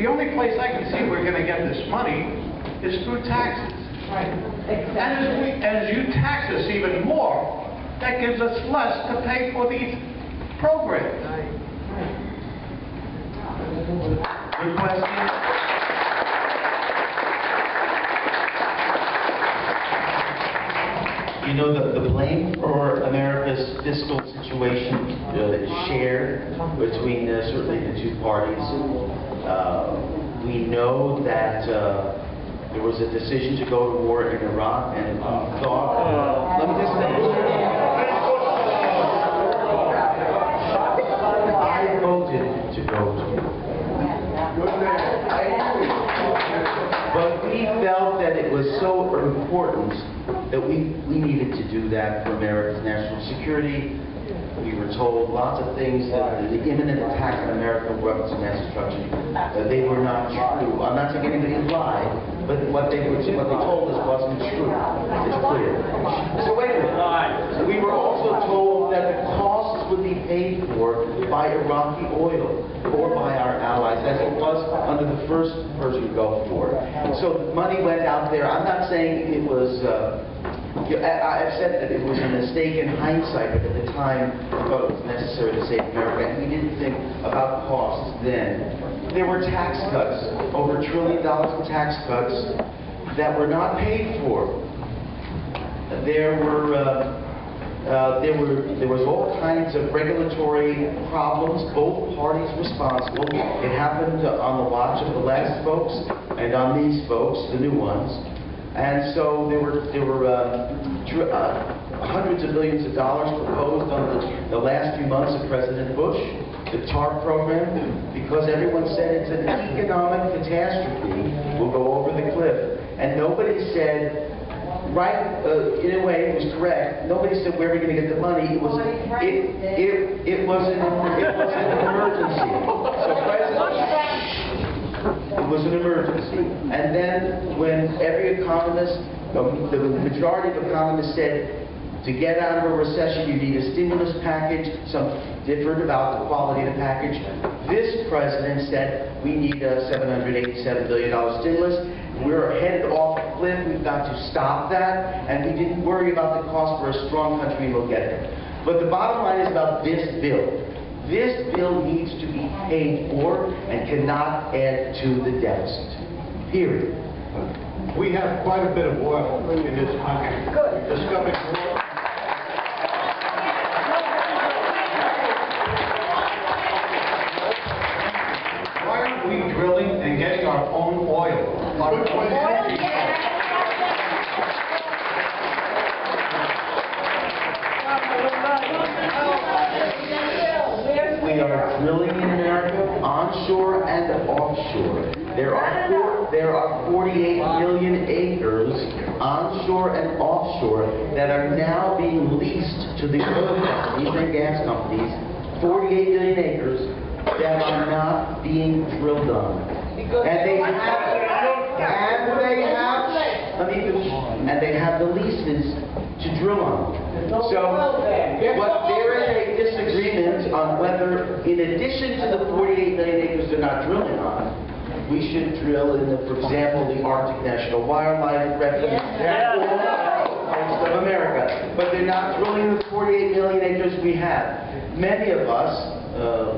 The only place I can see we're going to get this money is through taxes. Right. Exactly. And as you tax us even more, that gives us less to pay for these programs. Good question. You know, the blame for America's fiscal situation is shared between certainly the two parties. We know that there was a decision to go to war in Iraq, and we thought, let me just finish. I voted to go to war. But we felt that it was so important that we needed to do that for America's national security. We were told lots of things that the imminent attack on America, weapons of mass destruction, they were not true. I'm not saying anybody lied, but what they told us wasn't true. It's clear. So wait a minute. We were also told that the costs would be paid for by Iraqi oil or by our allies, as it was under the first Persian Gulf War. So the money went out there. I'm not saying it was. I've said that it was a mistake in hindsight, but at the time we thought it was necessary to save America, and we didn't think about costs then. There were tax cuts, over $1 trillion in tax cuts that were not paid for. There was all kinds of regulatory problems, both parties responsible. It happened on the watch of the last folks and on these folks, the new ones. And so there were hundreds of billions of dollars proposed on the last few months of President Bush, the TARP program, because everyone said it's an economic catastrophe, we'll go over the cliff. And nobody said, right, in a way it was correct, nobody said where are we going to get the money. It was an emergency. So it was an emergency. And then when every economist, the majority of economists said, to get out of a recession, you need a stimulus package. Some differed about the quality of the package. This president said, we need a $787 billion stimulus. We're headed off a cliff. We've got to stop that. And we didn't worry about the cost for a strong country, and we'll get there. But the bottom line is about this bill. This bill needs to be paid for and cannot add to the deficit. Period. We have quite a bit of oil in this country. Good. Discovered more. Why aren't we drilling and getting our own oil? We are drilling in America, onshore and offshore. There are 48 million acres onshore and offshore that are now being leased to the oil companies and gas companies. 48 million acres that are not being drilled on. And they have the leases to drill on. So there is a disagreement on whether, in addition to the 48 million acres they're not drilling on, we should drill in, for example, the Arctic National Wildlife Refuge of America. But they're not drilling the 48 million acres we have. Many of us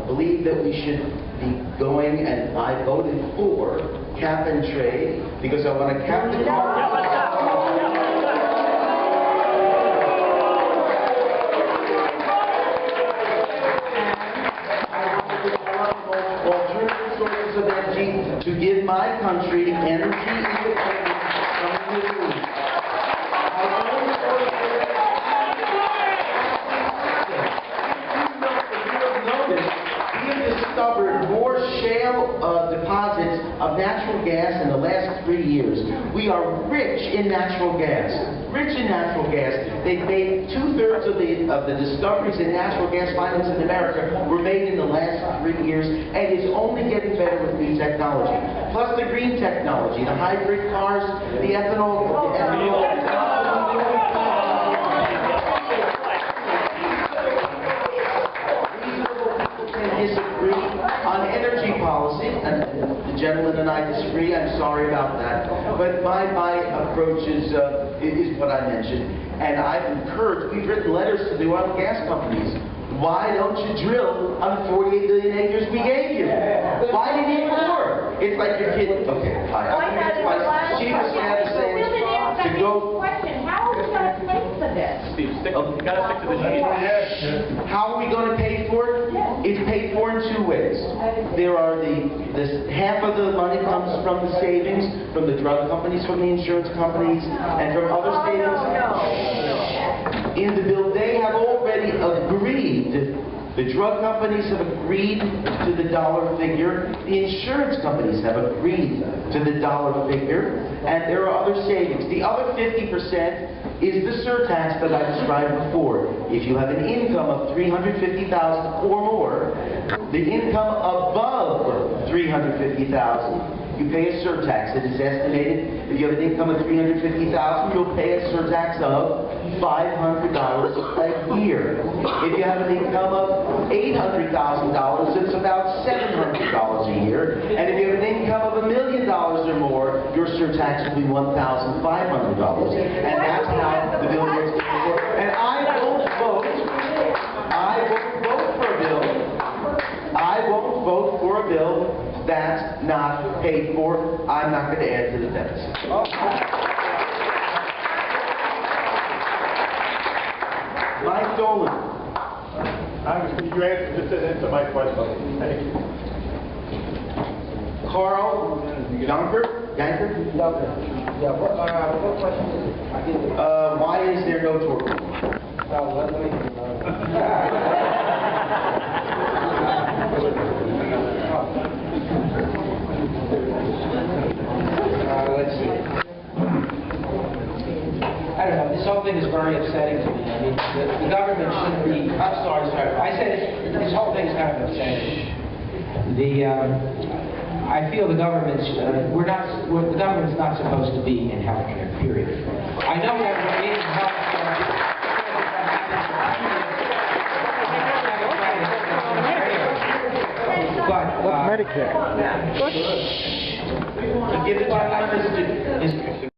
believe that we should be going, and I voted for cap and trade because I want to cap the alternative sources of energy to give my country energy independence from the Middle East. Discovered more shale deposits of natural gas in the last 3 years. We are rich in natural gas. Rich in natural gas. They've made 2/3 of the discoveries in natural gas finance in America were made in the last 3 years, and it's only getting better with new technology. Plus the green technology, the hybrid cars, the ethanol. Disagree on energy policy, and the gentleman and I disagree, I'm sorry about that, but my approach is what I mentioned, and I've encouraged, we've written letters to the oil and gas companies. Why don't you drill on the 48 billion acres we gave you? Why do you need more? It's like your kid. Okay, fine. I'm going to get to my chief of staff to say to go. How are we going to pay for this? Steve, you gotta stick to the sheet. How are we going to pay for it? It's paid for in two ways. There are half of the money comes from the savings, from the drug companies, from the insurance companies, and from other savings. In the bill, they have already agreed. The drug companies have agreed to the dollar figure. The insurance companies have agreed to the dollar figure. And there are other savings. The other 50% is the surtax that I described before. If you have an income of $350,000 or more, the income above $350,000, you pay a surtax. It is estimated if you have an income of $350,000, you'll pay a surtax of $500 a year. If you have an income of $800,000, it's about $700 a year. And if you have an income of $1 million or more, your surtax will be $1,500. And that's how the bill gets paid for. And I won't vote for a bill. I won't vote for a bill that's not paid for. I'm not going to add to the deficit. Mike Dolan. You answered my question. Thank you. Carl Yanker? Yeah, what question is it? I didn't. Why is there no tour? Let's see. I don't know, this whole thing is very upsetting to me. I mean, the government shouldn't be, I'm sorry. I said this whole thing is kind of upsetting. I feel the government's, the government's not supposed to be in healthcare, period. I know that we're in healthcare. But, Medicare. To give the gentleman his